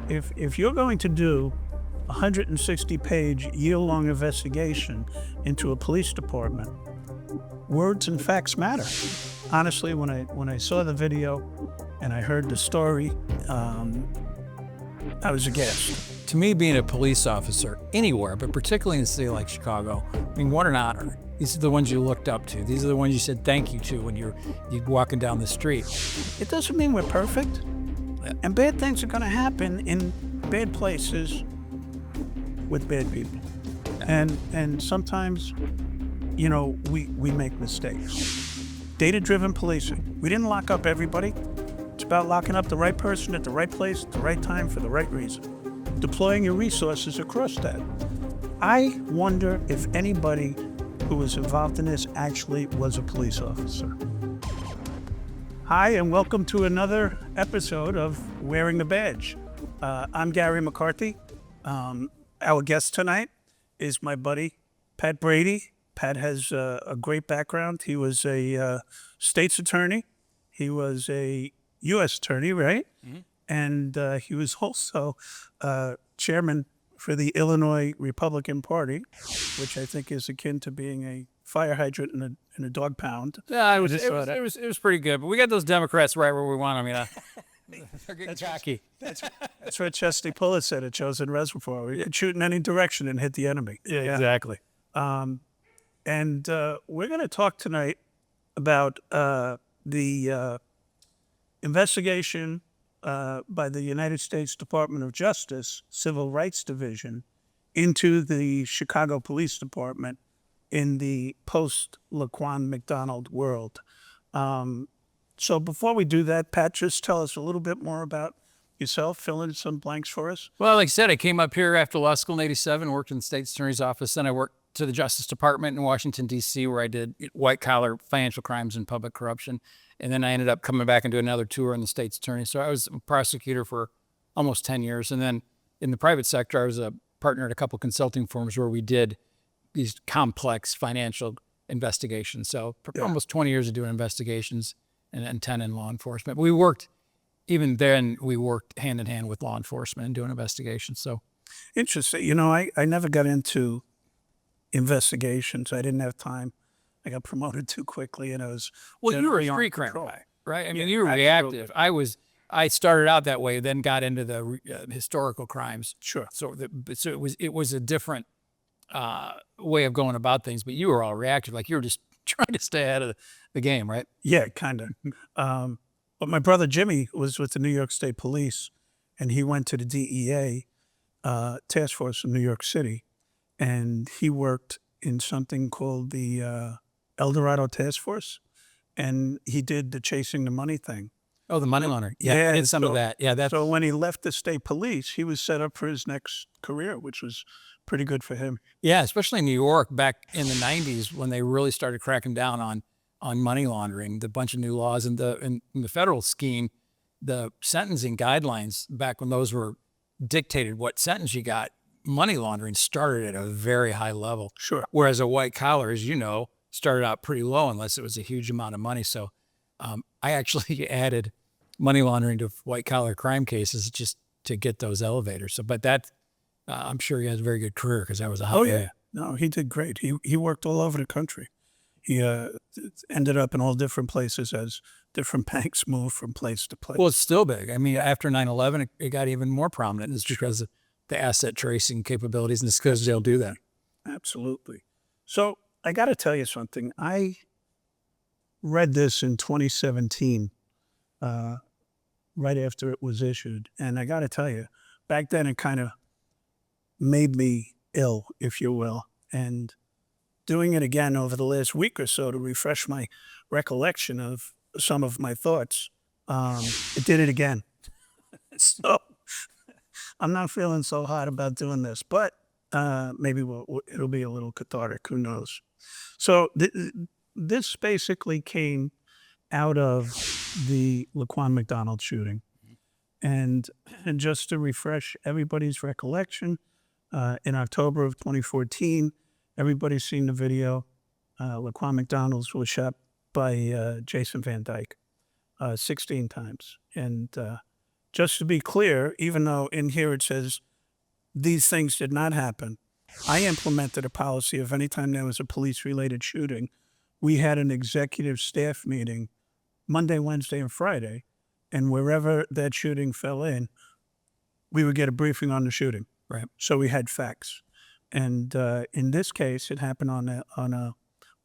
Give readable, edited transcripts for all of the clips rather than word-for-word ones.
if you're going to do a 160-page, year-long investigation into a police department, words and facts matter. Honestly, when I saw the video and I heard the story, I was aghast. To me, being a police officer anywhere, but particularly in a city like Chicago, I mean, what an honor. These are the ones you looked up to. These are the ones you said thank you to when you're walking down the street. It doesn't mean we're perfect, and bad things are going to happen in bad places with bad people, and sometimes, you know, we make mistakes. Data-driven policing. We didn't lock up everybody. It's about locking up the right person at the right place at the right time for the right reason. Deploying your resources across that. I wonder if anybody who was involved in this actually was a police officer. Hi, and welcome to another episode of Wearing the Badge. I'm Garry McCarthy. Our guest tonight is my buddy, Pat Brady. Pat has a great background. He was a state's attorney. He was a U.S. attorney, right? Mm-hmm. And he was also chairman for the Illinois Republican Party, which I think is akin to being a fire hydrant in a dog pound. Yeah, it was pretty good. But we got those Democrats right where we want them. They're getting cocky. That's what Chesty Pullett said at Chosen Reservoir. We could shoot in any direction and hit the enemy. Yeah, exactly. And we're going to talk tonight about the investigation by the United States Department of Justice Civil Rights Division into the Chicago Police Department in the post-Laquan McDonald world. So before we do that, Pat, just tell us a little bit more about yourself, fill in some blanks for us. Well, like I said, I came up here after law school in '87, worked in the state's attorney's office, then I worked to the Justice Department in Washington, D.C., where I did white-collar financial crimes and public corruption. And then I ended up coming back and doing another tour in the state's attorney. So I was a prosecutor for almost 10 years. And then in the private sector, I was a partner at a couple consulting firms where we did these complex financial investigations. So almost 20 years of doing investigations and 10 in law enforcement. But we worked hand in hand with law enforcement and doing investigations. So interesting. You know, I never got into investigations. I didn't have time. I got promoted too quickly, and I was you were a street crime guy, right? I mean, you were reactive. I started out that way, then got into the historical crimes. Sure. So it was a different way of going about things, but you were all reactive, like you were just trying to stay ahead of the game, right? Yeah, kind of. But my brother Jimmy was with the New York State Police, and he went to the DEA task force in New York City, and he worked in something called the El Dorado Task Force, and he did the chasing the money thing. Oh, the money laundering. Yeah, I did some of that. Yeah, so when he left the state police, he was set up for his next career, which was pretty good for him. Yeah, especially in New York back in the 90s when they really started cracking down on money laundering, the bunch of new laws and in the federal scheme, the sentencing guidelines back when those were dictated what sentence you got, money laundering started at a very high level. Sure. Whereas a white collar, as you know, started out pretty low unless it was a huge amount of money. So I actually added money laundering to white collar crime cases just to get those elevators. So, but that I'm sure he has a very good career because that was a hot. Oh yeah, no, he did great. He worked all over the country. He ended up in all different places as different banks moved from place to place. Well, it's still big. I mean, after 9/11, it got even more prominent. It's because of the asset tracing capabilities, and it's because they'll do that. Absolutely. So I got to tell you something. I read this in 2017, right after it was issued. And I got to tell you, back then it kind of made me ill, if you will. And doing it again over the last week or so to refresh my recollection of some of my thoughts, it did it again. So I'm not feeling so hot about doing this, but maybe it'll be a little cathartic. Who knows? So this basically came out of the Laquan McDonald shooting. And just to refresh everybody's recollection, in October of 2014, everybody's seen the video. Laquan McDonald was shot by Jason Van Dyke 16 times. And just to be clear, even though in here it says these things did not happen, I implemented a policy of anytime there was a police-related shooting, we had an executive staff meeting Monday, Wednesday, and Friday, and wherever that shooting fell in, we would get a briefing on the shooting. Right. So we had facts. And in this case, it happened on a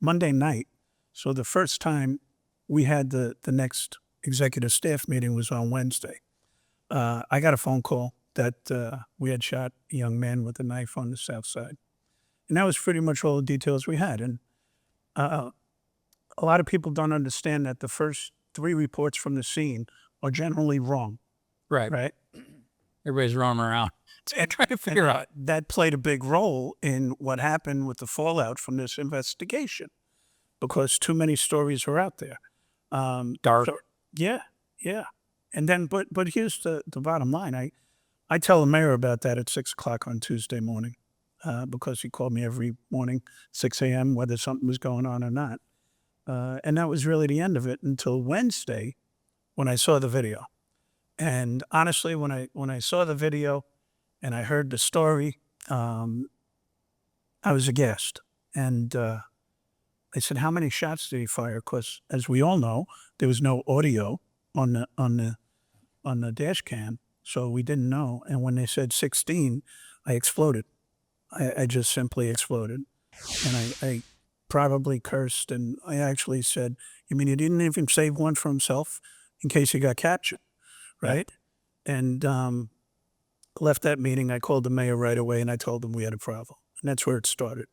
Monday night. So the first time we had the next executive staff meeting was on Wednesday. I got a phone call that we had shot a young man with a knife on the south side. And that was pretty much all the details we had. And a lot of people don't understand that the first 3 reports from the scene are generally wrong. Right. Right. Everybody's roaming around trying to figure out. That played a big role in what happened with the fallout from this investigation, because too many stories are out there. Dark. Yeah. And then, but here's the bottom line. I tell the mayor about that at 6 o'clock on Tuesday morning, because he called me every morning, 6 a.m., whether something was going on or not. And that was really the end of it until Wednesday when I saw the video. And honestly, when I saw the video and I heard the story, I was aghast. And I said, how many shots did he fire? Because as we all know, there was no audio on the dash cam, so we didn't know. And when they said 16, I exploded. I just simply exploded. And I probably cursed, and I actually said, you mean he didn't even save one for himself in case he got captured? Right? And left that meeting. I called the mayor right away, and I told him we had a problem. And that's where it started.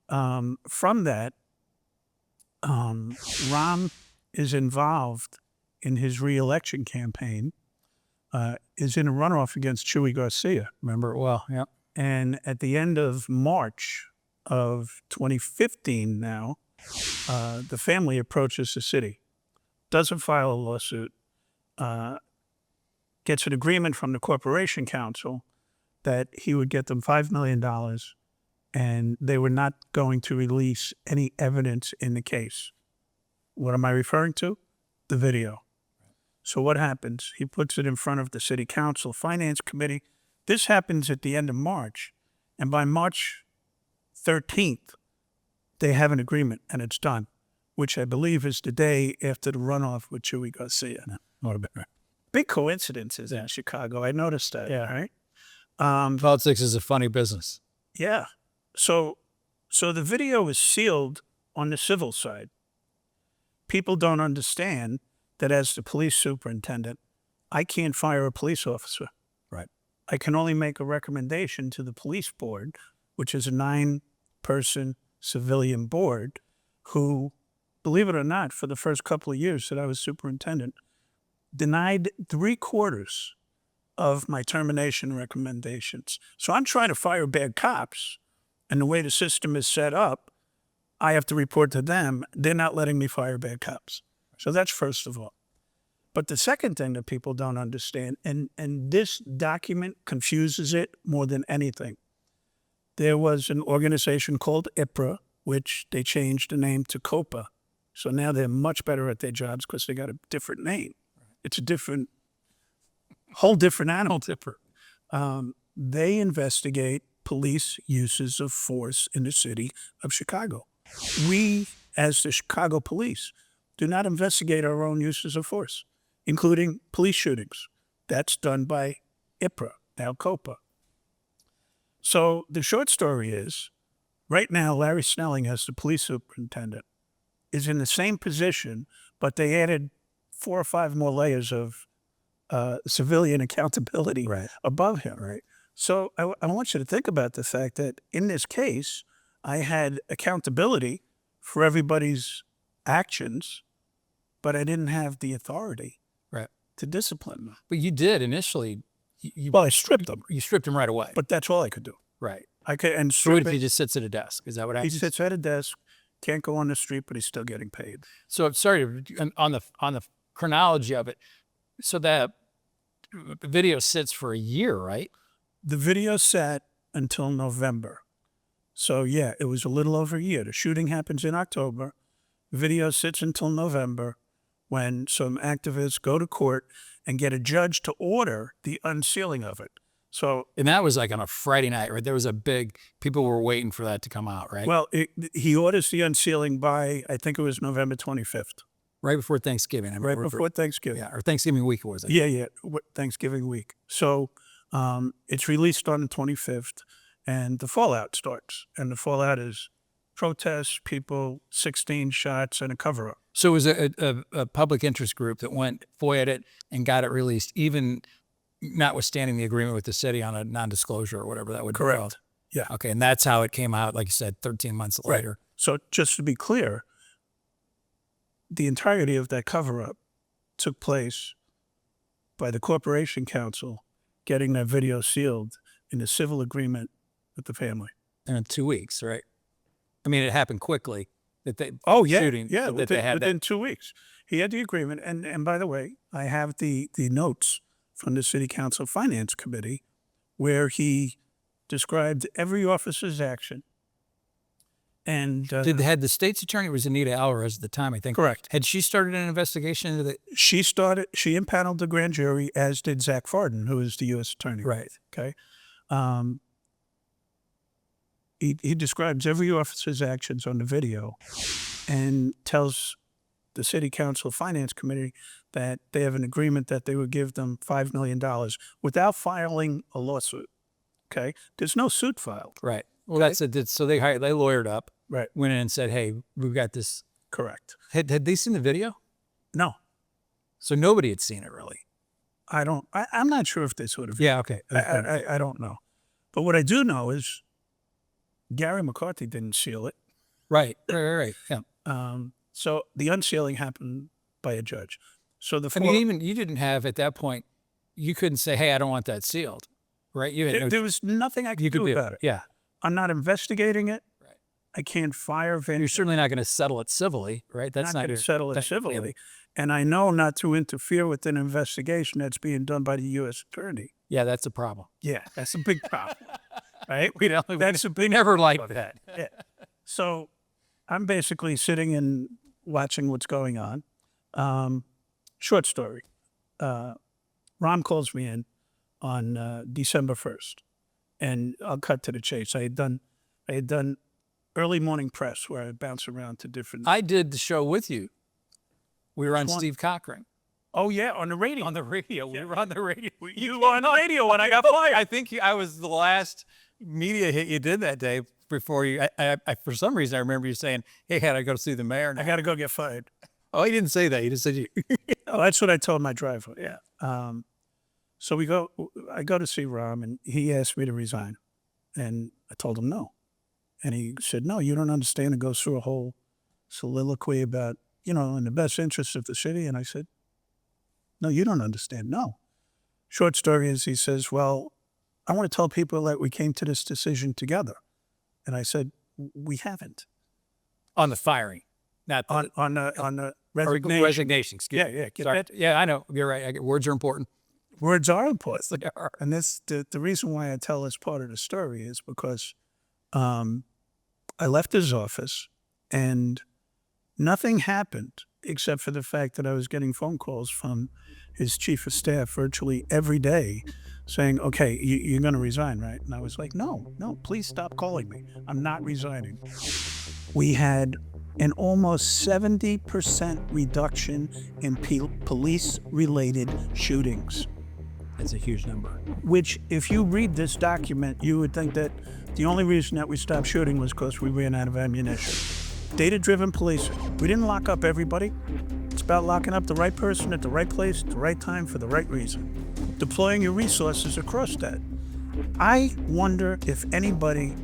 From that, Ram is involved in his reelection campaign, is in a runoff against Chuy Garcia. Remember it well, yeah. And at the end of March of 2015 now, the family approaches the city, doesn't file a lawsuit, gets an agreement from the Corporation Council that he would get them $5 million and they were not going to release any evidence in the case. What am I referring to? The video. So what happens? He puts it in front of the city council, finance committee. This happens at the end of March. And by March 13th, they have an agreement and it's done, which I believe is the day after the runoff with Chuy Garcia. Big coincidences in Chicago. I noticed that. Yeah. Right. Politics is a funny business. Yeah. So the video is sealed on the civil side. People don't understand that as the police superintendent, I can't fire a police officer. Right. I can only make a recommendation to the police board, which is a 9-person civilian board who, believe it or not, for the first couple of years that I was superintendent, denied 3/4 of my termination recommendations. So I'm trying to fire bad cops, and the way the system is set up, I have to report to them. They're not letting me fire bad cops. So that's first of all. But the second thing that people don't understand, and this document confuses it more than anything, there was an organization called IPRA, which they changed the name to COPA. So now they're much better at their jobs because they got a different name. It's a whole different animal. They investigate police uses of force in the city of Chicago. We, as the Chicago police, do not investigate our own uses of force, including police shootings. That's done by IPRA, now COPA. So the short story is, right now, Larry Snelling, as the police superintendent, is in the same position, but they added 4 or 5 more layers of civilian accountability above him. Right. So I want you to think about the fact that in this case, I had accountability for everybody's actions, but I didn't have the authority to discipline them. But you did initially. Well, I stripped them. You stripped him right away. But that's all I could do. Right. I could, and So what strip if he it. just sits at a desk? Is that what He happens? sits at a desk, can't go on the street, but he's still getting paid. So I'm sorry, on the chronology of it, so that video sits for a year, right? The video sat until November. So yeah, it was a little over a year. The shooting happens in October. Video sits until November when some activists go to court and get a judge to order the unsealing of it. So, And that was like on a Friday night, right? There was a big, people were waiting for that to come out, right? well, he orders the unsealing by, I think it was November 25th. Right before Thanksgiving. Right before Thanksgiving. Yeah, or Thanksgiving week was it? Yeah, Thanksgiving week. So it's released on the 25th, and the fallout starts. And the fallout is protests, people, 16 shots, and a cover-up. So it was a public interest group that went, FOIA'd it, and got it released, even notwithstanding the agreement with the city on a non-disclosure or whatever that would be called. Correct. Yeah. Okay, and that's how it came out, like you said, 13 months later. So just to be clear, the entirety of that cover-up took place by the Corporation Counsel getting that video sealed in a civil agreement with the family. And in 2 weeks, right? I mean, it happened quickly. That they Shooting, that they had within that. 2 weeks. He had the agreement. And by the way, I have the notes from the City Council Finance Committee where he described every officer's action. And Had the state's attorney, was Anita Alvarez at the time, I think. Correct. Had she started an investigation into the... she impaneled the grand jury, as did Zach Farden, who is the U.S. attorney. Right. Okay. He describes every officer's actions on the video and tells the City Council Finance Committee that they have an agreement that they would give them $5 million without filing a lawsuit. Okay. There's no suit filed. Right. Well, that's it. So they lawyered up. Right. Went in and said, hey, we've got this. Correct. Had they seen the video? No. So nobody had seen it, really. I'm not sure if they sort of. Yeah, okay. I don't know. But what I do know is Garry McCarthy didn't seal it. Right. Yeah. So the unsealing happened by a judge. So I mean, even you didn't have at that point, you couldn't say, hey, I don't want that sealed. Right. You had there was nothing I could do about it. Yeah. I'm not investigating it. Right. I can't fire Van. You're certainly not going to settle it civilly, right? That's not going to settle it civilly. And I know not to interfere with an investigation that's being done by the U.S. attorney. Yeah, that's a problem. Yeah, that's a big problem. Right? We never liked that. Yeah. So I'm basically sitting and watching what's going on. Short story. Rom calls me in on December 1st. And I'll cut to the chase. I had done early morning press where I bounce around to different. I did the show with you. We were on Steve Cochran. Oh yeah, on the radio. On the radio. We were on the radio. You were on the radio when I got fired. I think I was the last media hit you did that day before you. I for some reason I remember you saying, "Hey, I gotta go see the mayor now." I gotta go get fired. Oh, he didn't say that. He just said you. Oh, that's what I told my driver. Yeah. So I go to see Rom, and he asked me to resign. And I told him no. And he said, no, you don't understand. It goes through a whole soliloquy about, in the best interest of the city. And I said, no, you don't understand. No. Short story is he says, well, I want to tell people that we came to this decision together. And I said, we haven't. On the firing, not the, on the resignation. Resignation, excuse me. Yeah. Yeah, I know. You're right. Words are important. Words are important. They are. And the reason why I tell this part of the story is because I left his office and nothing happened except for the fact that I was getting phone calls from his chief of staff virtually every day saying, okay, you're going to resign, right? And I was like, no, please stop calling me. I'm not resigning. We had an almost 70% reduction in police-related shootings. That's a huge number. Which, if you read this document, you would think that the only reason that we stopped shooting was because we ran out of ammunition. Data-driven policing. We didn't lock up everybody. It's about locking up the right person at the right place, at the right time, for the right reason. Deploying your resources across that. I wonder if anybody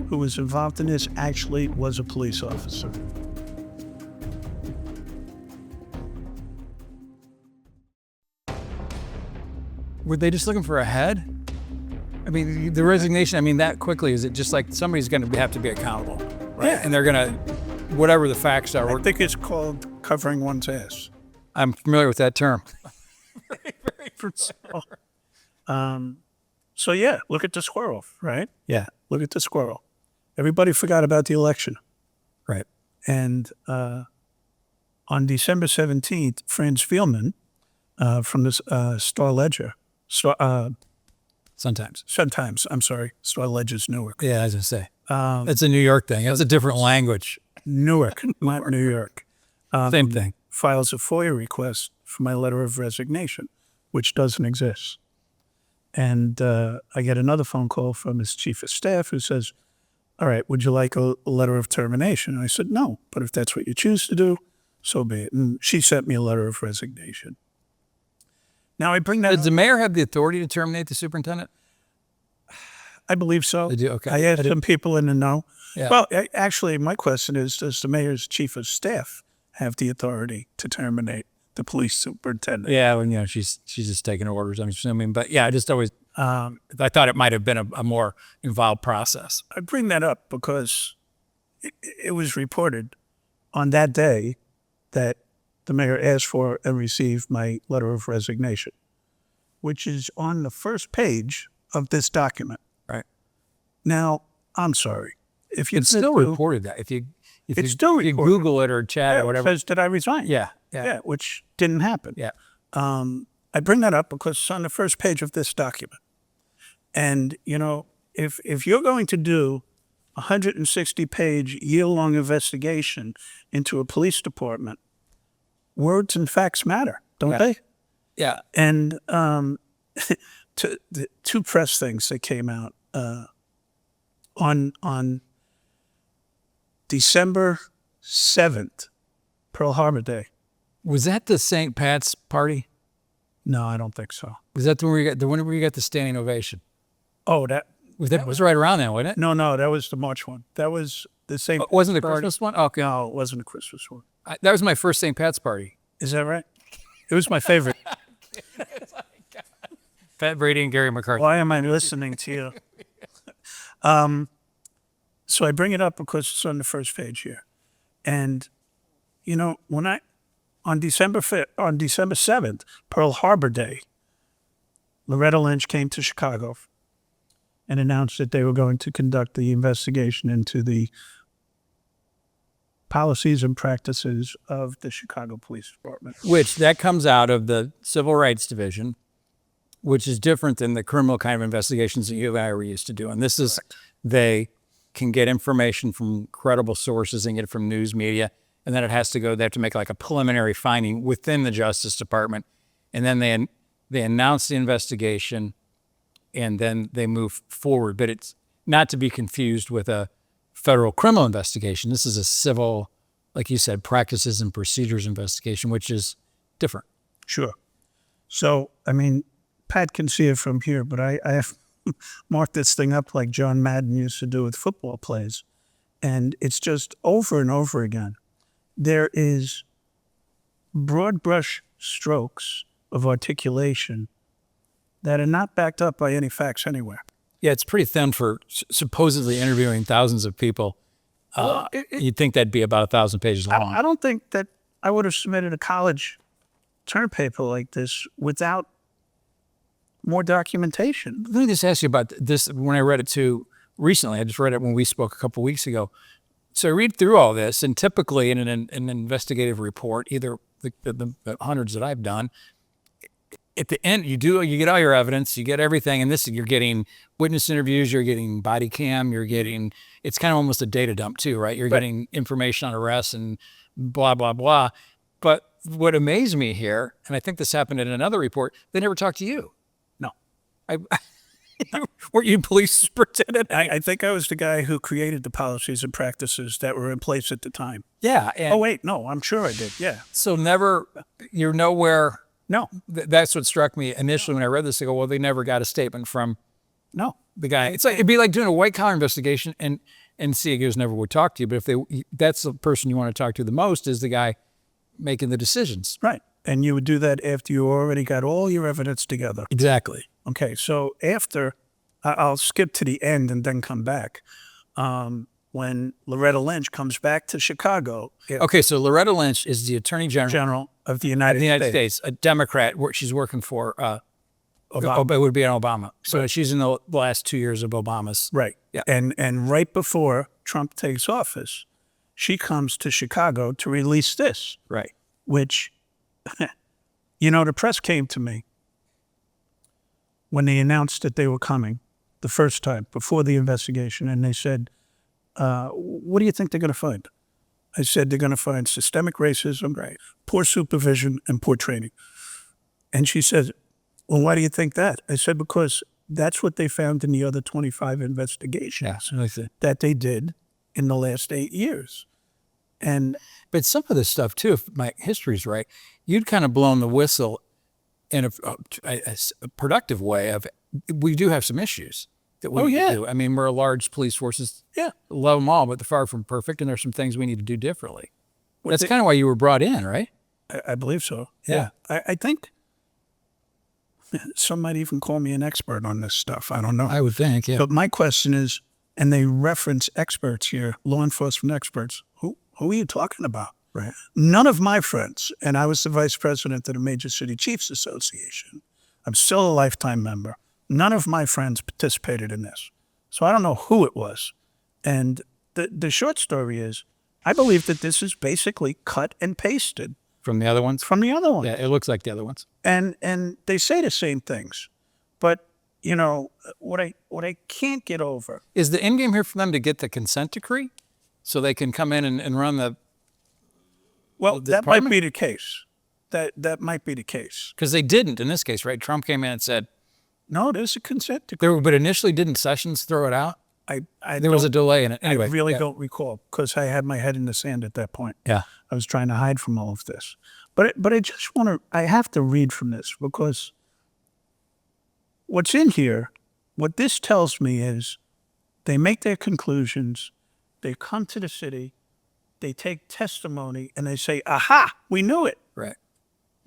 who was involved in this actually was a police officer. Were they just looking for a head? I mean, the resignation, that quickly, is it just like somebody's going to have to be accountable, right? Yeah. And they're going to, whatever the facts are. I think it's called covering one's ass. I'm familiar with that term. Very So yeah, look at the squirrel, right? Yeah. Look at the squirrel. Everybody forgot about the election. Right. And on December 17th, Franz Fielman from this Star Ledger. Sometimes. Sometimes, I'm sorry, Star Ledger's Newark. Yeah, as I say. It's a New York thing. It's a different language. Newark, not New York. Same thing. Files a FOIA request for my letter of resignation, which doesn't exist. And I get another phone call from his chief of staff who says, all right, would you like a letter of termination? And I said, no, but if that's what you choose to do, so be it. And she sent me a letter of resignation. Now I bring that Does up. the mayor have the authority to terminate the superintendent? I believe so. They do? Okay. I asked some people in the know. Yeah. Well, actually, my question is, does the mayor's chief of staff have the authority to terminate the police superintendent? Yeah, well, you know, she's just taking orders, I'm assuming. But yeah, I just always, I thought it might have been a more involved process. I bring that up because it was reported on that day that the mayor asked for and received my letter of resignation, which is on the first page of this document. Right. Now, I'm sorry. If you It's still reported that. If you Google it or chat or whatever. It says, did I resign? Yeah. Yeah, which didn't happen. Yeah. I bring that up because it's on the first page of this document. And, you know, if you're going to do a 160-page, year-long investigation into a police department, words and facts matter, don't they? Yeah. And the two press things that came out on December 7th, Pearl Harbor Day. Was that the St. Pat's party? No, I don't think so. Was that the one where you got the standing ovation? Oh, that was right around then, wasn't it? No, that was the March one. That was the same. Oh, wasn't the Christmas one? Okay. No, it wasn't a Christmas one. That was my first St. Pat's party. Is that right? It was my favorite. Pat Brady and Garry McCarthy. Why am I listening to you? So I bring it up because it's on the first page here. And, you know, on December 7th, Pearl Harbor Day, Loretta Lynch came to Chicago and announced that they were going to conduct the investigation into the policies and practices of the Chicago Police Department. Which that comes out of the Civil Rights Division, which is different than the criminal kind of investigations that you and I were used to doing. This is, they can get information from credible sources and get it from news media, and then they have to make like a preliminary finding within the Justice Department, and then they announce the investigation, and then they move forward. But it's not to be confused with a federal criminal investigation. This is a civil, like you said, practices and procedures investigation, which is different. Sure. So, I mean, Pat can see it from here, but I have marked this thing up like John Madden used to do with football plays. And it's just over and over again. There is broad brush strokes of articulation that are not backed up by any facts anywhere. Yeah, it's pretty thin for supposedly interviewing thousands of people. You'd think that'd be about 1,000 pages long. I don't think that I would have submitted a college term paper like this without more documentation. Let me just ask you about this. When I read it too recently, I just read it when we spoke a couple of weeks ago. So I read through all this, and typically in an investigative report, either the hundreds that I've done, at the end you get all your evidence, you get everything, and this you're getting witness interviews, you're getting body cam, it's kind of almost a data dump too, right? You're getting information on arrests and blah blah blah. But what amazed me here, and I think this happened in another report, they never talked to you. No. Weren't you police superintendent? I think I was the guy who created the policies and practices that were in place at the time. Yeah. Oh, wait, no, I'm sure I did, yeah. So you're nowhere. No. That's what struck me initially when I read this. I go, well, they never got a statement from No. the guy. It's like, it'd be like doing a white collar investigation and CEOs never would talk to you. But that's the person you want to talk to the most is the guy making the decisions. Right. And you would do that after you already got all your evidence together. Exactly. Okay, so after, I'll skip to the end and then come back. When Loretta Lynch comes back to Chicago. Okay, so Loretta Lynch is the Attorney General of the United States, a Democrat. She's working for, Obama. It would be an Obama. So she's in the last 2 years of Obama's. Right. Yeah. And right before Trump takes office, she comes to Chicago to release this. Right. Which You know, the press came to me when they announced that they were coming the first time before the investigation, and they said, what do you think they're going to find? I said, they're going to find systemic racism, poor supervision, and poor training. And she said, well, why do you think that? I said, because that's what they found in the other 25 investigations that they did in the last 8 years. But some of this stuff too, if my history's right, you'd kind of blown the whistle in a productive way of, we do have some issues that we need to do. I mean, we're a large police forces. Yeah. Love them all, but they're far from perfect. And there's some things we need to do differently. That's kind of why you were brought in, right? I believe so. Yeah. I think some might even call me an expert on this stuff. I don't know. I would think, yeah. But my question is, and they reference experts here, law enforcement experts. Who are you talking about? Right. None of my friends, and I was the vice president of the Major City Chiefs Association. I'm still a lifetime member. None of my friends participated in this. So I don't know who it was. And the short story is, I believe that this is basically cut and pasted. From the other ones? From the other ones. Yeah, it looks like the other ones. And they say the same things. But, you know, what I can't get over. Is the end game here for them to get the consent decree so they can come in and run the... Well, that might be the case. That might be the case. Because they didn't in this case, right? Trump came in and said... No, there's a consent decree. But initially, didn't Sessions throw it out? There was a delay in it. Anyway, I really don't recall because I had my head in the sand at that point. Yeah. I was trying to hide from all of this. But I just I have to read from this because what's in here, what this tells me is they make their conclusions, they come to the city, they take testimony, and they say, aha, we knew it. Right.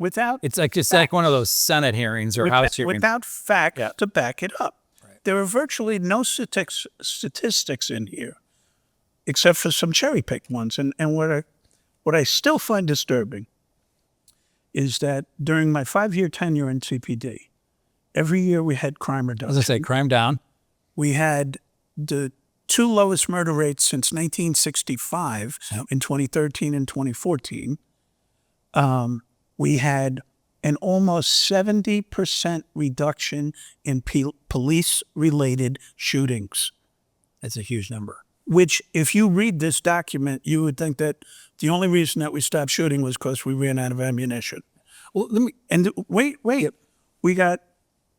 Without it's like one of those Senate hearings or House hearings. Without facts to back it up. Right. There are virtually no statistics in here, except for some cherry-picked ones. And what I still find disturbing is that during my 5-year tenure in CPD, every year we had crime reduction. As I say, crime down. We had the 2 lowest murder rates since 1965 in 2013 and 2014. We had an almost 70% reduction in police-related shootings. That's a huge number. Which, if you read this document, you would think that the only reason that we stopped shooting was because we ran out of ammunition. Well, wait. We got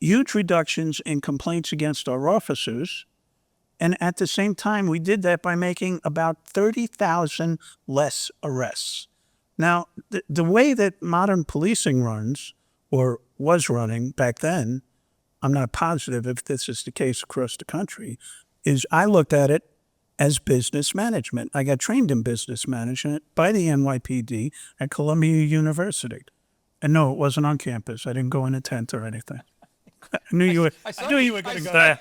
huge reductions in complaints against our officers, and at the same time, we did that by making about 30,000 less arrests. Now, the way that modern policing runs, or was running back then, I'm not positive if this is the case across the country, is I looked at it as business management. I got trained in business management by the NYPD at Columbia University. And no, it wasn't on campus. I didn't go in a tent or anything. I knew you were going to go there.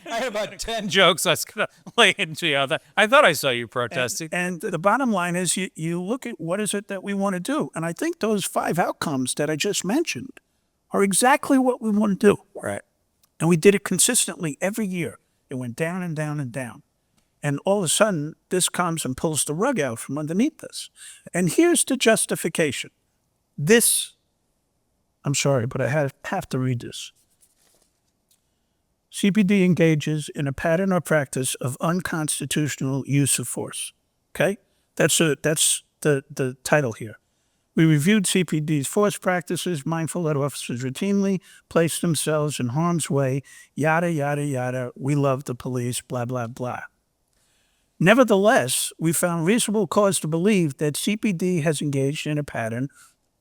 I had about 10 jokes I was going to lay into you. I thought I saw you protesting. And the bottom line is you look at what is it that we want to do. And I think those 5 outcomes that I just mentioned are exactly what we want to do. Right. And we did it consistently every year. It went down and down and down. And all of a sudden, this comes and pulls the rug out from underneath us. And here's the justification. I'm sorry, but I have to read this. CPD engages in a pattern or practice of unconstitutional use of force. Okay? That's the title here. We reviewed CPD's force practices, mindful that officers routinely place themselves in harm's way, yada, yada, yada. We love the police, blah, blah, blah. Nevertheless, we found reasonable cause to believe that CPD has engaged in a pattern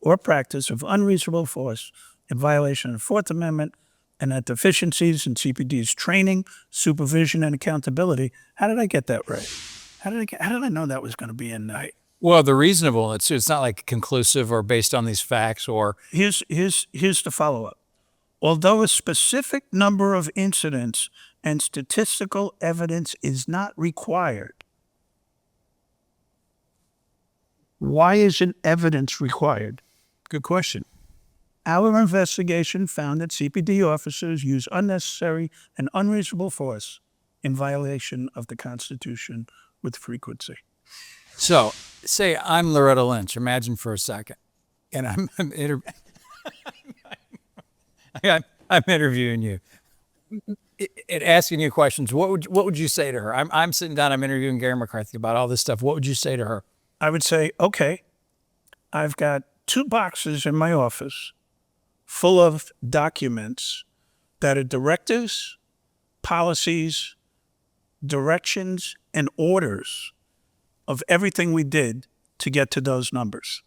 or practice of unreasonable force in violation of the Fourth Amendment, and that deficiencies in CPD's training, supervision, and accountability. How did I get that right? How did I know that was going to be in there? Well, the reasonable, it's not like conclusive or based on these facts or... Here's the follow-up. Although a specific number of incidents and statistical evidence is not required, why isn't evidence required? Good question. Our investigation found that CPD officers use unnecessary and unreasonable force in violation of the Constitution with frequency. So, say I'm Loretta Lynch. Imagine for a second. And I'm interviewing you. Asking you questions. What would you say to her? I'm sitting down. I'm interviewing Garry McCarthy about all this stuff. What would you say to her? I would say, okay, I've got 2 boxes in my office full of documents that are directives, policies, directions, and orders of everything we did to get to those numbers.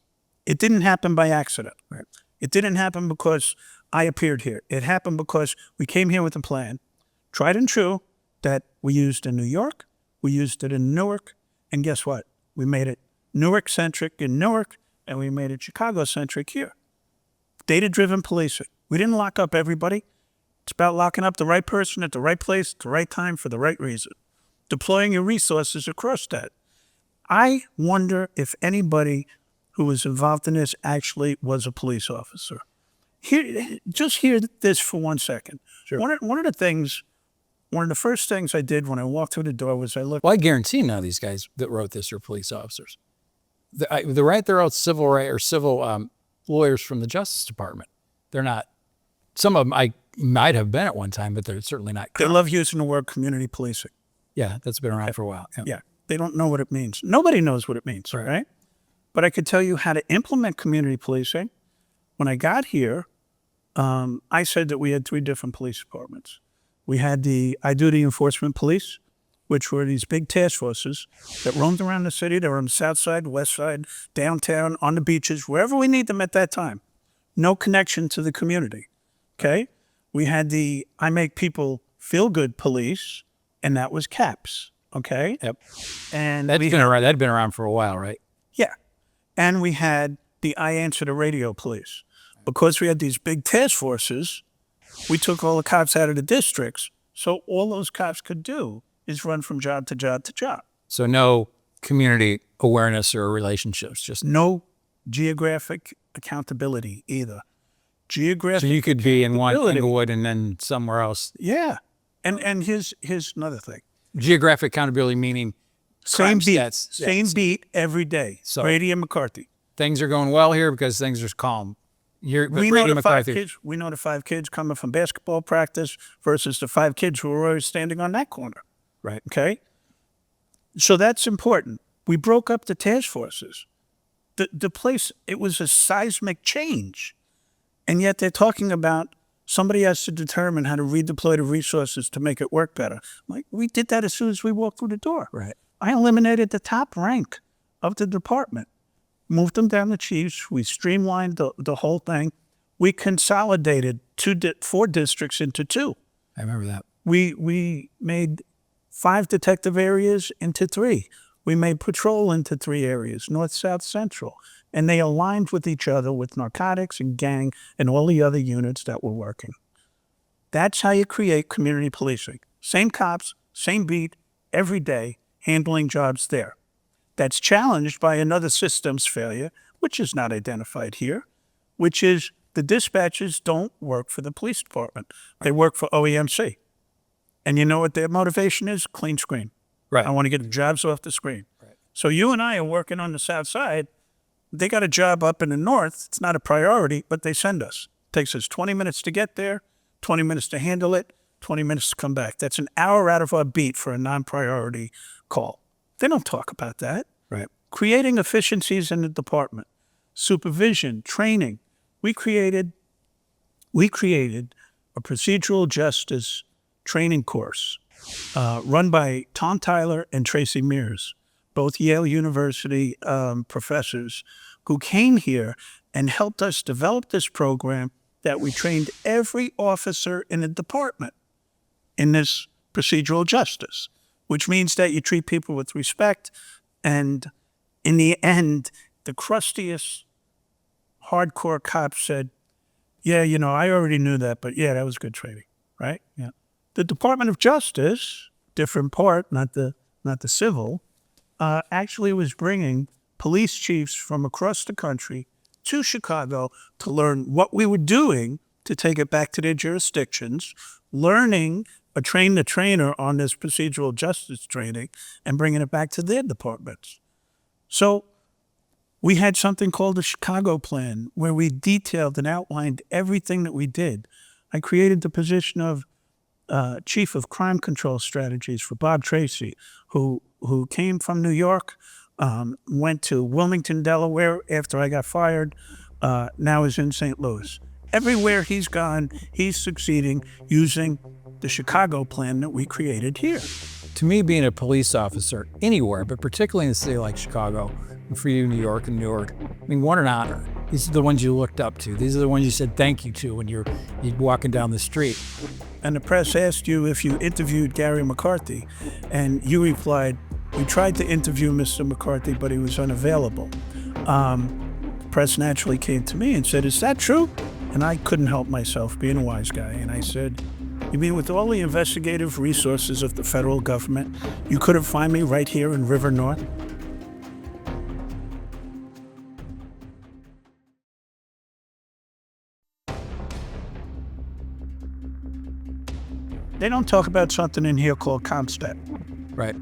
It didn't happen by accident. Right? It didn't happen because I appeared here. It happened because we came here with a plan, tried and true, that we used in New York, we used it in Newark, and guess what? We made it Newark-centric in Newark, and we made it Chicago-centric here. Data-driven policing. We didn't lock up everybody. It's about locking up the right person at the right place, at the right time, for the right reason. Deploying your resources across that. I wonder if anybody who was involved in this actually was a police officer. Just hear this for 1 second. Sure. One of the first things I did when I walked through the door was I looked. Well, I guarantee none of these guys that wrote this are police officers. They're all civil lawyers from the Justice Department. They're not. Some of them I might have been at one time, but they're certainly not. They love using the word community policing. Yeah, that's been around for a while. Yeah, they don't know what it means. Nobody knows what it means, right? But I could tell you how to implement community policing. When I got here, I said that we had 3 different police departments. We had the I-duty enforcement police, which were these big task forces that roamed around the city. They were on the south side, west side, downtown, on the beaches, wherever we need them at that time. No connection to the community, okay? We had the I make people feel good police, and that was CAPS, okay? Yep. And that'd been around for a while, right? Yeah. And we had the I answer the radio police. Because we had these big task forces, we took all the cops out of the districts. So all those cops could do is run from job to job to job. So no community awareness or relationships, just no geographic accountability either. Geographic. So you could be in one Inglewood and then somewhere else. Yeah. And here's another thing. Geographic accountability meaning same beat, stats. Same beat every day. So Brady and McCarthy. Things are going well here because things are calm. We know the 5 kids coming from basketball practice versus the 5 kids who were always standing on that corner. Right. Okay. So that's important. We broke up the task forces. The place, it was a seismic change. And yet they're talking about somebody has to determine how to redeploy the resources to make it work better. Like, we did that as soon as we walked through the door. Right. I eliminated the top rank of the department, moved them down to chiefs. We streamlined the whole thing. We consolidated 4 districts into 2. I remember that. We made 5 detective areas into 3. We made patrol into 3 areas, north, south, central. And they aligned with each other with narcotics and gang and all the other units that were working. That's how you create community policing. Same cops, same beat, every day, handling jobs there. That's challenged by another systems failure, which is not identified here, which is the dispatchers don't work for the police department. They work for OEMC. And you know what their motivation is? Clean screen. Right. I want to get the jobs off the screen. Right. So you and I are working on the south side. They got a job up in the north. It's not a priority, but they send us. It takes us 20 minutes to get there, 20 minutes to handle it, 20 minutes to come back. That's an hour out of our beat for a non-priority call. They don't talk about that. Right. Creating efficiencies in the department, supervision, training. We created a procedural justice training course run by Tom Tyler and Tracy Mears, both Yale University professors who came here and helped us develop this program that we trained every officer in the department in this procedural justice, which means that you treat people with respect. And in the end, the crustiest hardcore cop said, yeah, I already knew that, but yeah, that was good training, right? Yeah. The Department of Justice, different part, not the civil, actually was bringing police chiefs from across the country to Chicago to learn what we were doing to take it back to their jurisdictions, learning a train-the-trainer on this procedural justice training and bringing it back to their departments. So We had something called the Chicago Plan, where we detailed and outlined everything that we did. I created the position of Chief of Crime Control Strategies for Bob Tracy, who came from New York, went to Wilmington, Delaware after I got fired, now is in St. Louis. Everywhere he's gone, he's succeeding using the Chicago Plan that we created here. To me, being a police officer anywhere, but particularly in a city like Chicago, and for you, New York and Newark, I mean, what an honor. These are the ones you looked up to. These are the ones you said thank you to when you're walking down the street. And the press asked you if you interviewed Garry McCarthy, and you replied, "We tried to interview Mr. McCarthy, but he was unavailable." The press naturally came to me and said, "Is that true?" And I couldn't help myself, being a wise guy, and I said, "You mean with all the investigative resources of the federal government, you couldn't find me right here in River North?" They don't talk about something in here called CompStat. Right.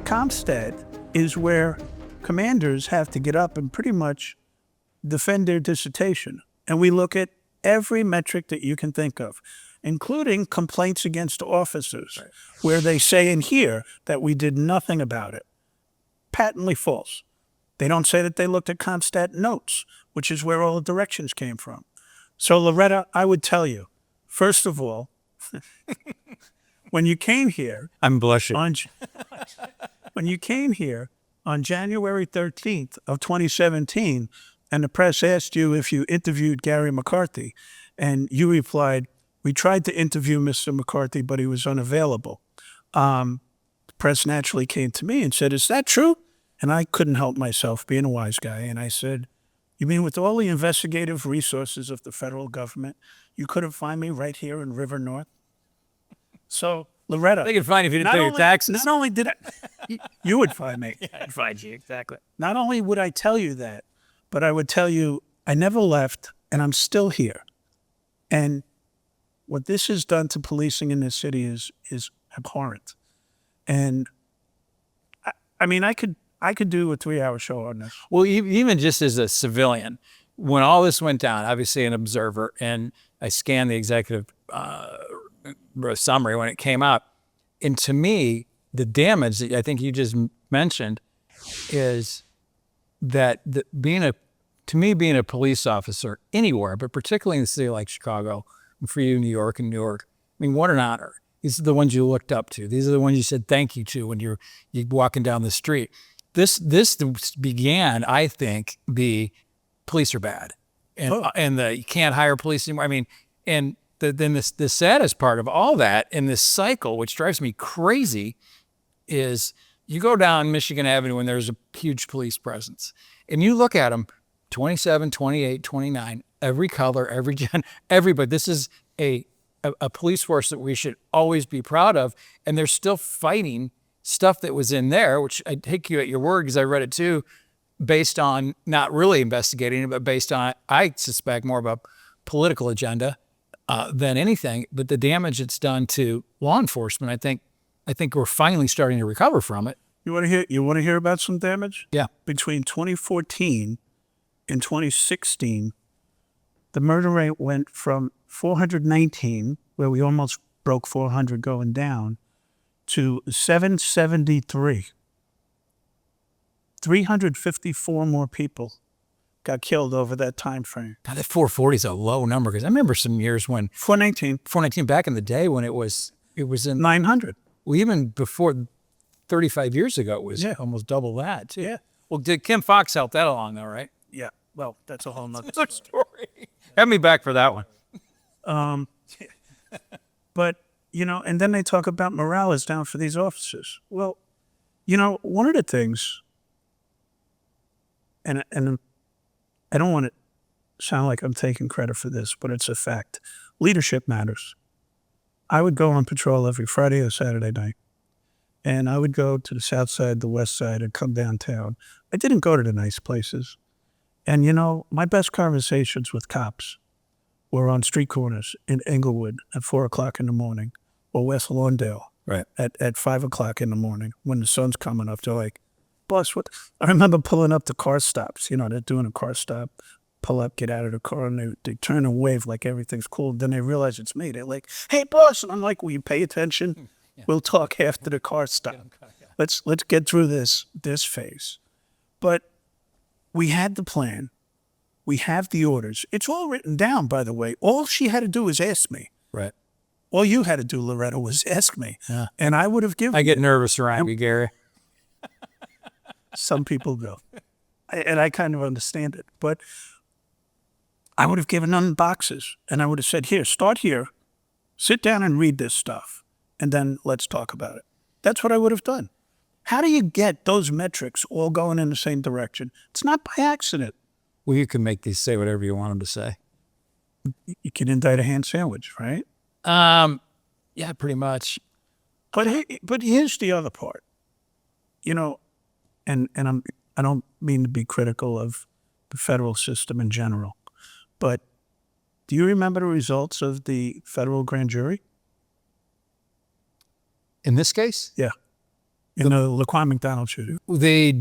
CompStat is where commanders have to get up and pretty much defend their dissertation. And we look at every metric that you can think of, including complaints against officers, right, where they say in here that we did nothing about it. Patently false. They don't say that they looked at CompStat notes, which is where all the directions came from. So, Loretta, I would tell you, first of all, when you came here, I'm blushing. When you came here on January 13th of 2017, and the press asked you if you interviewed Garry McCarthy, and you replied, "We tried to interview Mr. McCarthy, but he was unavailable." The press naturally came to me and said, "Is that true?" And I couldn't help myself, being a wise guy, and I said, "You mean with all the investigative resources of the federal government, you couldn't find me right here in River North?" So, Loretta, They could find you if you didn't pay your taxes. Not only did you would find me. Yeah, I'd find you, exactly. Not only would I tell you that, but I would tell you I never left and I'm still here. And what this has done to policing in this city is abhorrent. And I mean, I could do a 3-hour show on this. Well, even just as a civilian, when all this went down, obviously an observer, and I scanned the executive summary when it came out, and to me, the damage that I think you just mentioned is that being a police officer anywhere, but particularly in a city like Chicago, and for you, New York and Newark, I mean, what an honor. These are the ones you looked up to. These are the ones you said thank you to when you're walking down the street. This began, I think, the police are bad, and you can't hire police anymore. I mean, and then the saddest part of all that in this cycle, which drives me crazy, is you go down Michigan Avenue and there's a huge police presence, and you look at them, 27, 28, 29, every color, every gen, everybody. This is a police force that we should always be proud of, and they're still fighting stuff that was in there, which I take you at your word because I read it too, based on not really investigating it, but based on, I suspect, more of a political agenda than anything. But the damage it's done to law enforcement, I think we're finally starting to recover from it. You want to hear about some damage? Yeah. Between 2014 and 2016, the murder rate went from 419, where we almost broke 400 going down, to 773. 354 more people got killed over that time frame. Now, that 440 is a low number because I remember some years when 419 back in the day when it was in 900. Well, even before 35 years ago, it was almost double that too. Yeah. Well, did Kim Fox help that along though, right? Yeah. Well, that's a whole nother story. Have me back for that one. But, and then they talk about morale is down for these officers. Well, one of the things, and I don't want to sound like I'm taking credit for this, but it's a fact. Leadership matters. I would go on patrol every Friday or Saturday night, and I would go to the south side, the west side, and come downtown. I didn't go to the nice places. And, my best conversations with cops were on street corners in Englewood at 4 o'clock in the morning, or West Lawndale right at 5 o'clock in the morning when the sun's coming up. They're like, boss, what? I remember pulling up to car stops. You know, they're doing a car stop, pull up, get out of the car, and they turn and wave like everything's cool. Then they realize it's me. They're like, "Hey, boss," and I'm like, "Will you pay attention? We'll talk after the car stop. Let's get through this phase." But we had the plan. We have the orders. It's all written down, by the way. All she had to do was ask me. Right. All you had to do, Loretta, was ask me. Yeah. And I would have given. I get nervous around you, Gary. Some people do. And I kind of understand it. But I would have given them boxes. And I would have said, here, start here. Sit down and read this stuff. And then let's talk about it. That's what I would have done. How do you get those metrics all going in the same direction? It's not by accident. Well, you can make these say whatever you want them to say. You can indict a ham sandwich, right? Yeah, pretty much. But here's the other part. You know, and I don't mean to be critical of the federal system in general, but do you remember the results of the federal grand jury? In this case? Yeah. In the Laquan McDonald shooting. They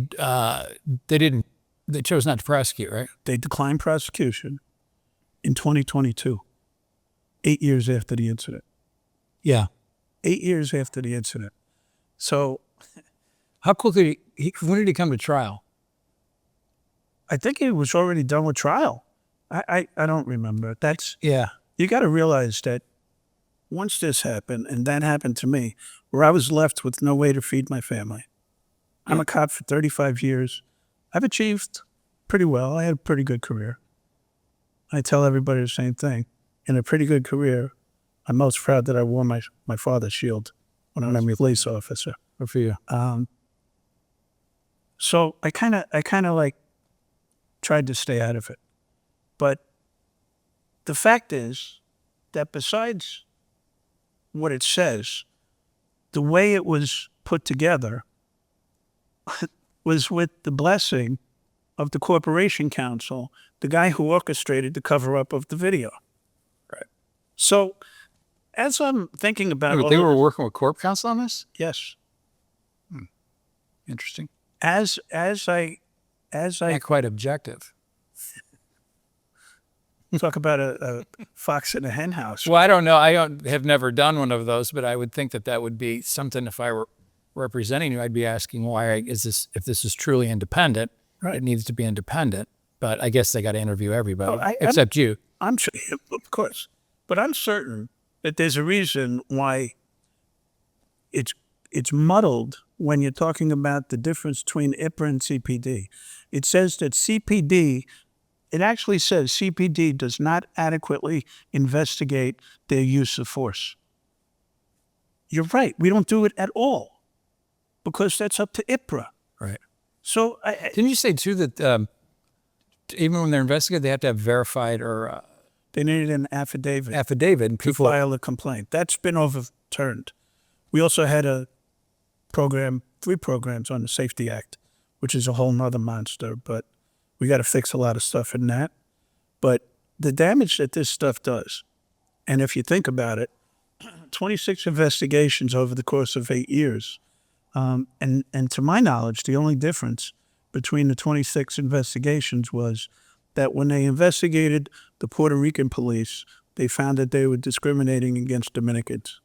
didn't. They chose not to prosecute, right? They declined prosecution in 2022, 8 years after the incident. Yeah. 8 years after the incident. So How quickly, when did he come to trial? I think he was already done with trial. I don't remember. Yeah. You got to realize that once this happened, and that happened to me, where I was left with no way to feed my family. I'm a cop for 35 years. I've achieved pretty well. I had a pretty good career. I tell everybody the same thing. In a pretty good career, I'm most proud that I wore my father's shield when I'm a police officer. Good for you. So I kind of like tried to stay out of it. But the fact is that besides what it says, the way it was put together was with the blessing of the Corporation Counsel, the guy who orchestrated the cover-up of the video. Right. So as I'm thinking about They were working with Corp Counsel on this? yes, Interesting. as I Not quite objective. talk about a fox in a hen house. Well, I don't know. Have never done one of those, but I would think that would be something. If I were representing you, I'd be asking, why is this? If this is truly independent, Right. It needs to be independent. But I guess they got to interview everybody Oh, except you. I'm sure, of course, but I'm certain that there's a reason why it's muddled when you're talking about the difference between IPRA and CPD. It says that CPD. It actually says CPD does not adequately investigate their use of force. You're right. We don't do it at all because that's up to IPRA. Right. So Didn't you say too that even when they're investigated, they have to have verified or they needed an affidavit and to file a complaint. That's been overturned. We also had a program, 3 programs on the Safety Act, which is a whole nother monster, but we got to fix a lot of stuff in that. But the damage that this stuff does, and if you think about it, 26 investigations over the course of 8 years. And to my knowledge, the only difference between the 26 investigations was that when they investigated the Puerto Rican police, they found that they were discriminating against Dominicans.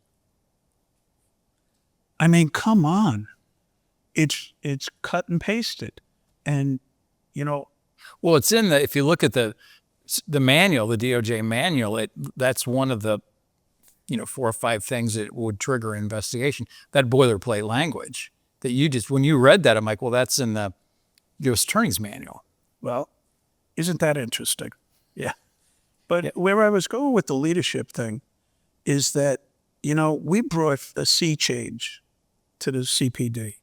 I mean, come on. It's cut and pasted. And, you know, well, it's in the. If you look at the manual, the DOJ manual, that's one of the 4 or 5 things that would trigger an investigation. That boilerplate language that you just, when you read that, I'm like, well, that's in the U.S. Attorney's manual. well, isn't that interesting? Yeah. But where I was going with the leadership thing is that, we brought a sea change to the CPD.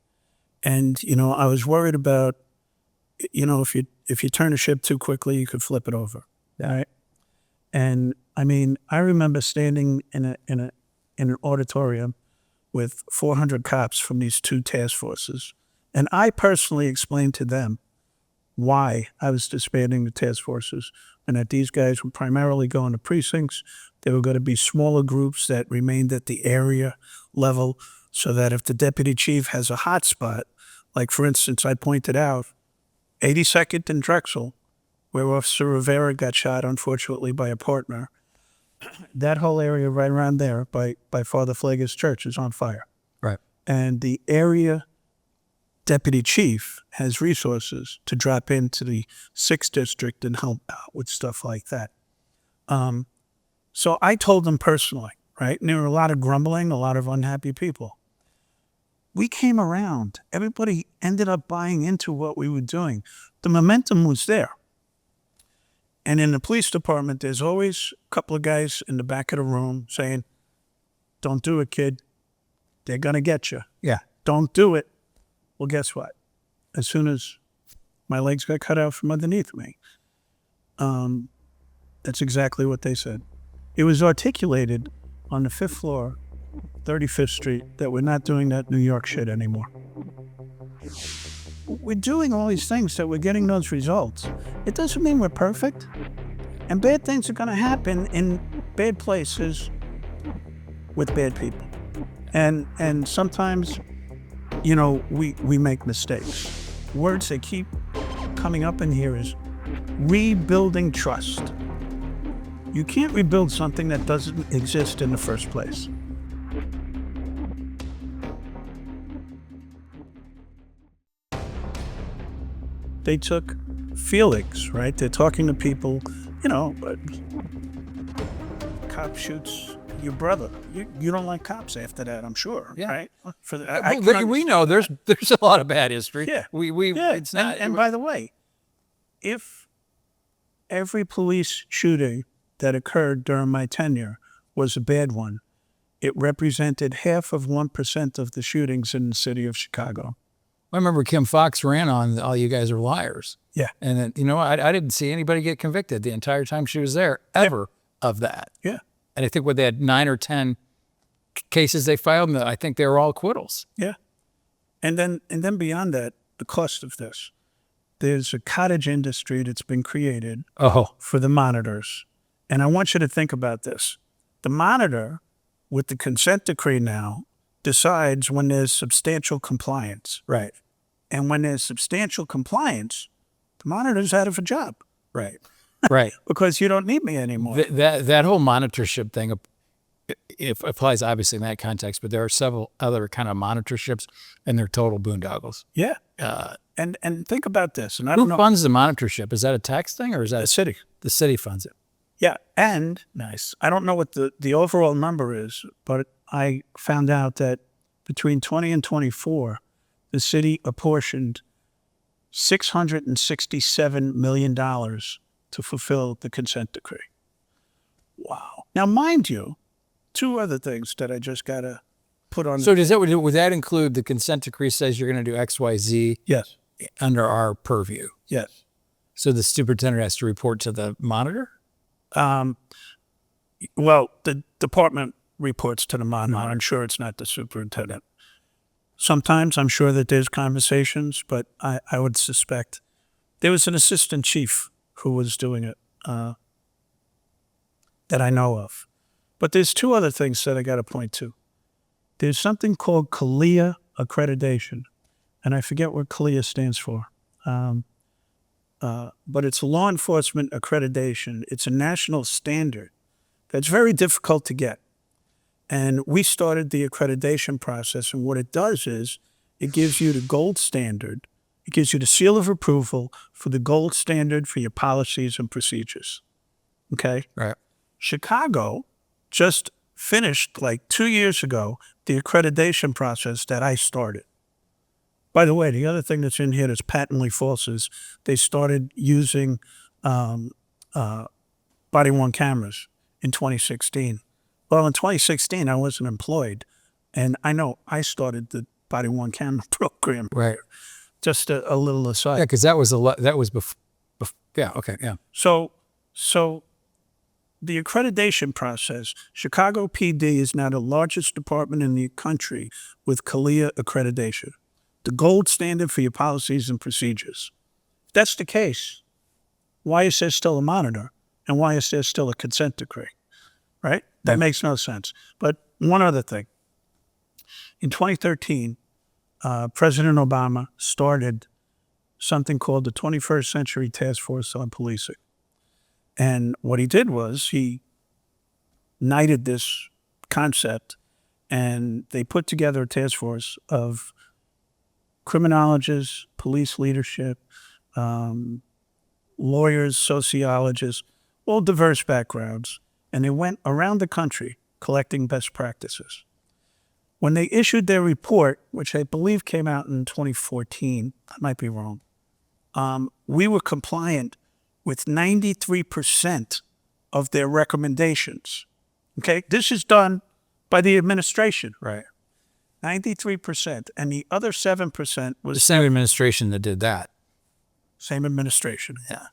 And, I was worried about, if you turn a ship too quickly, you could flip it over. Right. And I mean, I remember standing in an auditorium with 400 cops from these 2 task forces. And I personally explained to them why I was disbanding the task forces and that these guys were primarily going to precincts. They were going to be smaller groups that remained at the area level so that if the deputy chief has a hot spot Like, for instance, I pointed out 82nd and Drexel, where Officer Rivera got shot, unfortunately, by a partner. That whole area right around there by Father Flaga's church is on fire. Right. And the area deputy chief has resources to drop into the 6th district and help out with stuff like that. So I told them personally, right? And there were a lot of grumbling, a lot of unhappy people. We came around. Everybody ended up buying into what we were doing. The momentum was there. And in the police department, there's always a couple of guys in the back of the room saying, don't do it, kid. They're going to get you. Yeah. Don't do it. Well, guess what? As soon as my legs got cut out from underneath me, that's exactly what they said. It was articulated on the 5th floor, 35th Street, that we're not doing that New York shit anymore. We're doing all these things that we're getting those results. It doesn't mean we're perfect. And bad things are going to happen in bad places with bad people. And sometimes, you know, we make mistakes. Words that keep coming up in here is rebuilding trust. You can't rebuild something that doesn't exist in the first place. They took Felix, right? They're talking to people, you know, but cop shoots your brother. You don't like cops after that, I'm sure, Yeah. right? For the, Well, we know there's a lot of bad history. Yeah. Yeah. It's not. And by the way, if every police shooting that occurred during my tenure was a bad one, it represented 0.5% of the shootings in the city of Chicago. I remember Kim Fox ran on all you guys are liars. Yeah. And then, you know, I didn't see anybody get convicted the entire time she was there ever of that. Yeah. And I think they had 9 or 10 cases they filed, and I think they were all acquittals. Yeah. And then beyond that, the cost of this. There's a cottage industry that's been created for the monitors. And I want you to think about this. The monitor, with the consent decree now, decides when there's substantial compliance. Right. And when there's substantial compliance, the monitor's out of a job. Right. Right. Because you don't need me anymore. That whole monitorship thing, it applies obviously in that context, but there are several other kind of monitorships, and they're total boondoggles. Yeah. And think about this. And I don't know. Who funds the monitorship? Is that a tax thing, or is that the city? The city funds it. Yeah. And Nice. I don't know what the overall number is, but I found out that between 20 and 24, the city apportioned $667 million to fulfill the consent decree. Wow. Now, mind you, 2 other things that I just got to put on. So would that include the consent decree says you're going to do X, Y, Z? Yes. Under our purview? Yes. So the superintendent has to report to the monitor? Well, the department reports to the monitor. I'm sure it's not the superintendent. Sometimes I'm sure that there's conversations, but I would suspect there was an assistant chief who was doing it that I know of. But there's 2 other things that I got to point to. There's something called CALEA Accreditation, and I forget what CALEA stands for. But it's a law enforcement accreditation. It's a national standard that's very difficult to get. And we started the accreditation process, and what it does is it gives you the gold standard. It gives you the seal of approval for the gold standard for your policies and procedures. Okay? Right. Chicago just finished, like 2 years ago, the accreditation process that I started. By the way, the other thing that's in here that's patently false is they started using body-worn cameras in 2016. Well, in 2016, I wasn't employed, and I know I started the body-worn camera program. Right. Just a little aside. Yeah, because that was before. Yeah. Okay. Yeah. So the accreditation process, Chicago PD is now the largest department in the country with CALEA accreditation, the gold standard for your policies and procedures. If that's the case, why is there still a monitor, and why is there still a consent decree? Right? That makes no sense. But one other thing. In 2013, President Obama started something called the 21st Century Task Force on Policing. And what he did was he knighted this concept, and they put together a task force of criminologists, police leadership, lawyers, sociologists, all diverse backgrounds, and they went around the country collecting best practices. When they issued their report, which I believe came out in 2014, I might be wrong, we were compliant with 93% of their recommendations. Okay, this is done by the administration. Right. 93%, and the other 7% was The same administration that did that. same administration. Yeah,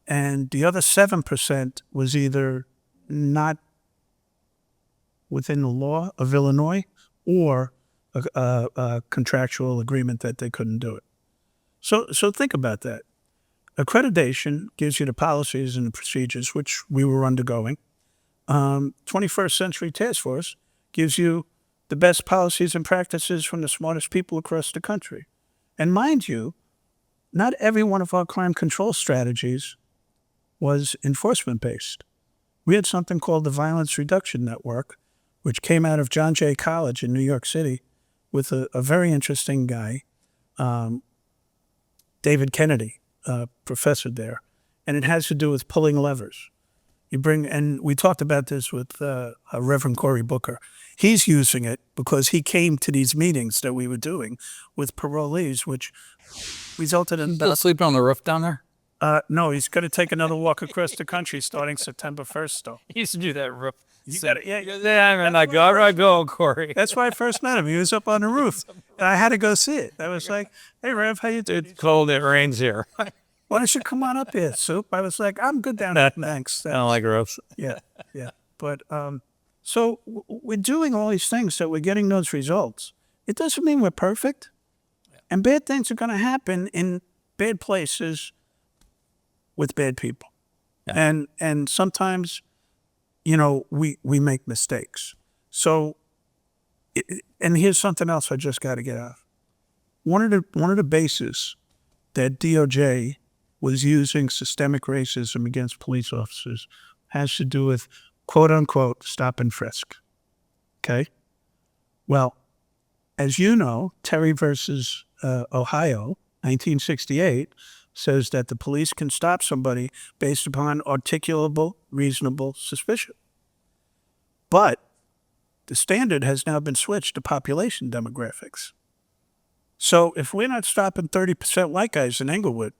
and the other 7% was either not within the law of Illinois or a contractual agreement that they couldn't do it. So think about that. Accreditation gives you the policies and the procedures, which we were undergoing. 21st Century Task Force gives you the best policies and practices from the smartest people across the country. And mind you, not every one of our crime control strategies was enforcement-based. We had something called the Violence Reduction Network, which came out of John Jay College in New York City with a very interesting guy, David Kennedy, professor there. And it has to do with pulling levers. And we talked about this with Reverend Cory Booker. He's using it because he came to these meetings that we were doing with parolees, which resulted in... Still sleeping on the roof down there? No, he's going to take another walk across the country starting September 1st, though. He used to do that roof. You got it. Yeah. I'm like, all right, go, Corey. That's why I first met him. He was up on the roof, and I had to go see it. I was like, "Hey, Rev, how you doing? It's cold. It rains here. Why don't you come on up here, Soup?" I was like, "I'm good down there, thanks." I don't like roofs. Yeah. But so we're doing all these things, so we're getting those results. It doesn't mean we're perfect, and bad things are going to happen in bad places with bad people, and sometimes, you know, we make mistakes. So, and here's something else I just got to get out. One of the bases that DOJ was using systemic racism against police officers has to do with quote unquote stop and frisk. Okay. Well, as you know, Terry versus Ohio, 1968, says that the police can stop somebody based upon articulable, reasonable suspicion. But the standard has now been switched to population demographics. So if we're not stopping 30% white guys in Englewood,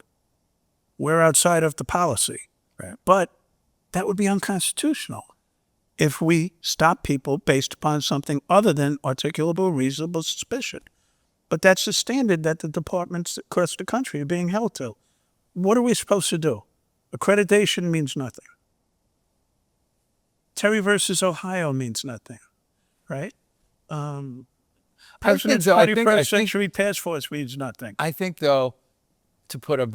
we're outside of the policy. Right. But that would be unconstitutional if we stop people based upon something other than articulable, reasonable suspicion. But that's the standard that the departments across the country are being held to. What are we supposed to do? Accreditation means nothing. Terry versus Ohio means nothing, right? President's 21st Century Task Force means nothing. I think, though, to put a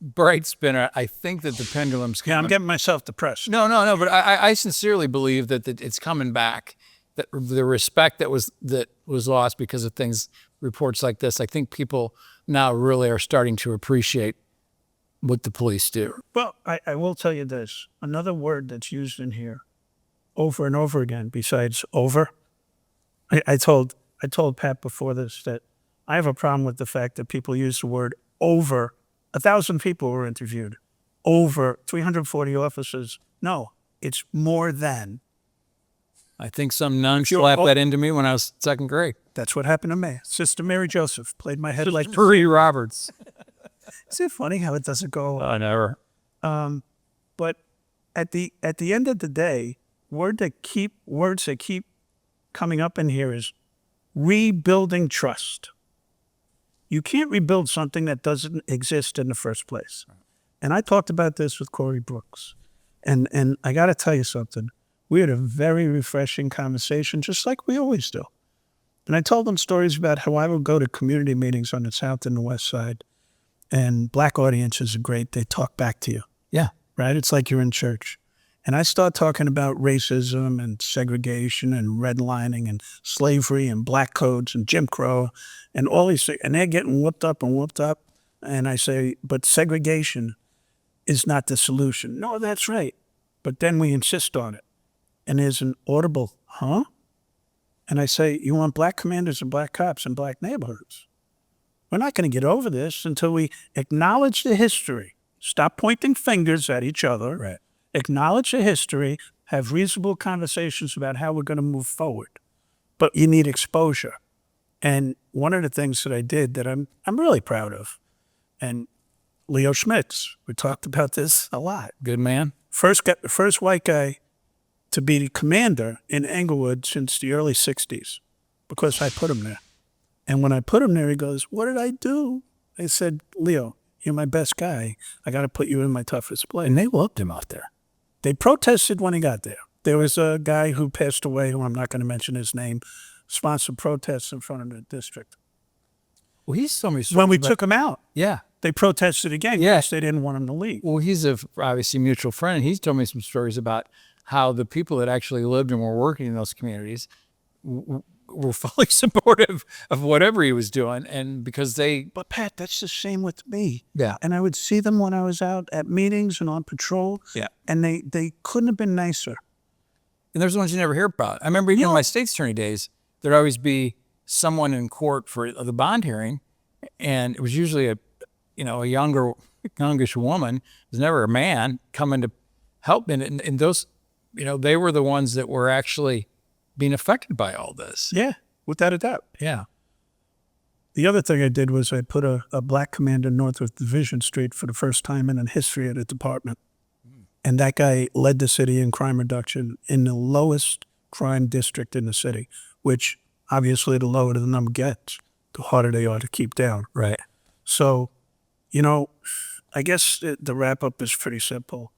bright spinner, I think that the pendulum's coming. Yeah, I'm getting myself depressed. No, but I sincerely believe that it's coming back. That the respect that was lost because of reports like this, I think people now really are starting to appreciate what the police do. Well, I will tell you this. Another word that's used in here over and over again, besides over, I told Pat before this that I have a problem with the fact that people use the word over. 1,000 people were interviewed. Over 340 officers. No, it's more than. I think some nun slapped that into me when I was second grade. That's what happened to me. Sister Mary Joseph played my head like Bree Roberts. Isn't it funny how it doesn't go? Never. But at the end of the day, words that keep coming up in here is rebuilding trust. You can't rebuild something that doesn't exist in the first place. And I talked about this with Corey Brooks. And I got to tell you something. We had a very refreshing conversation, just like we always do. And I told them stories about how I would go to community meetings on the South and the West Side. And black audiences are great. They talk back to you. Yeah. Right? It's like you're in church. and I start talking about racism and segregation and redlining and slavery and black codes and Jim Crow and all these things, and they're getting whooped up. And I say, but segregation is not the solution. No, that's right. But then we insist on it. And there's an audible, huh? And I say, you want black commanders and black cops in black neighborhoods. We're not going to get over this until we acknowledge the history. Stop pointing fingers at each other. Right. Acknowledge the history. Have reasonable conversations about how we're going to move forward. But you need exposure. And one of the things that I did that I'm really proud of, and Leo Schmitz, we talked about this a lot. Good man. First white guy to be the commander in Englewood since the early 60s because I put him there. And when I put him there, he goes, what did I do? I said, Leo, you're my best guy. I got to put you in my toughest place. And they loved him out there. They protested when he got there. There was a guy who passed away, who I'm not going to mention his name, sponsored protests in front of the district. Well, he's told me When we took him out, yeah, they protested again Yeah. because they didn't want him to leave. well, he's obviously mutual friend, and he's told me some stories about how the people that actually lived and were working in those communities were fully supportive of whatever he was doing, and because they, But Pat, that's the same with me. yeah, And I would see them when I was out at meetings and on patrol. Yeah. And they couldn't have been nicer. and there's the ones you never hear about. I remember even in my state's attorney days, there'd always be someone in court for the bond hearing, and it was usually a youngish woman. It was never a man coming to help, and those, they were the ones that were actually being affected by all this. Yeah, without a doubt. Yeah. The other thing I did was I put a black commander north of Division Street for the first time in the history of the department. And that guy led the city in crime reduction in the lowest crime district in the city, which obviously the lower the number gets, the harder they are to keep down. Right. So, I guess the wrap up is pretty simple.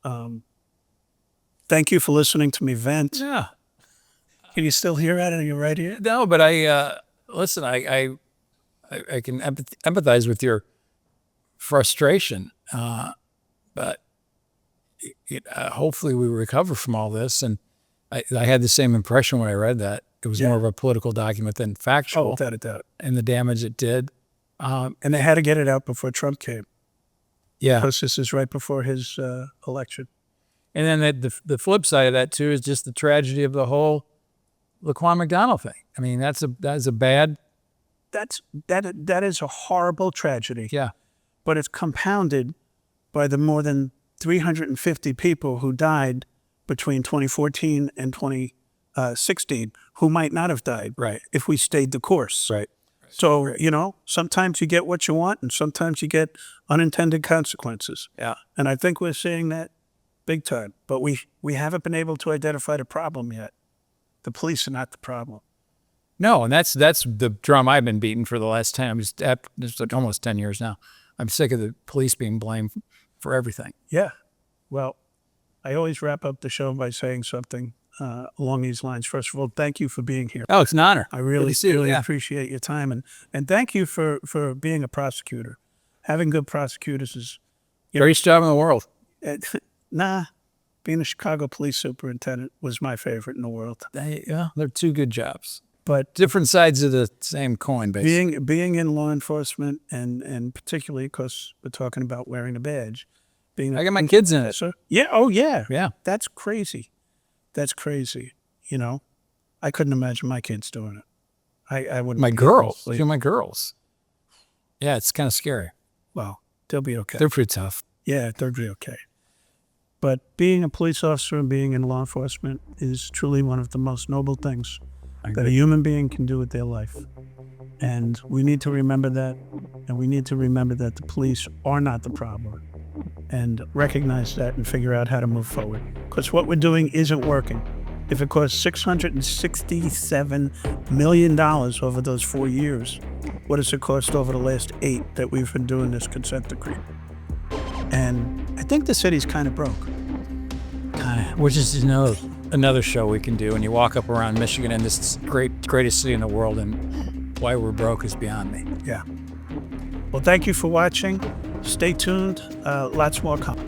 Thank you for listening to me vent. Yeah. Can you still hear that? Are you right here? No, but listen, I can empathize with your frustration, but hopefully we recover from all this. And I had the same impression when I read that. It was more of a political document than factual. Oh, without a doubt. And the damage it did. And they had to get it out before Trump came. Yeah. Because this is right before his election. And then the flip side of that too is just the tragedy of the whole Laquan McDonald thing. I mean, that is a bad. That is a horrible tragedy. Yeah. But it's compounded by the more than 350 people who died between 2014 and 2016 who might not have died if we stayed the course. Right. So, sometimes you get what you want and sometimes you get unintended consequences. Yeah. And I think we're seeing that big time. But we haven't been able to identify the problem yet. The police are not the problem. No, and that's the drum I've been beating for the last 10. It's like almost 10 years now. I'm sick of the police being blamed for everything. Yeah. Well, I always wrap up the show by saying something along these lines. First of all, thank you for being here. Oh, it's an honor. I really appreciate your time. And thank you for being a prosecutor. Having good prosecutors is... Greatest job in the world. Being a Chicago police superintendent was my favorite in the world. They're two good jobs. But different sides of the same coin, basically. Being in law enforcement, and particularly because we're talking about wearing a badge. I got my kids in it. Yeah. Oh, yeah. Yeah. That's crazy. That's crazy. I couldn't imagine my kids doing it. I wouldn't. My girls. My girls. Yeah, it's kind of scary. Well, they'll be okay. They're pretty tough. Yeah, they'll be okay. But being a police officer and being in law enforcement is truly one of the most noble things that a human being can do with their life. And we need to remember that. And we need to remember that the police are not the problem. And recognize that and figure out how to move forward. Because what we're doing isn't working. If it costs $667 million over those 4 years, what does it cost over the last 8 that we've been doing this consent decree? And I think the city's kind of broke. Which is another show we can do. And you walk up around Michigan and this greatest city in the world, and why we're broke is beyond me. Yeah. Well, thank you for watching. Stay tuned. Lots more coming.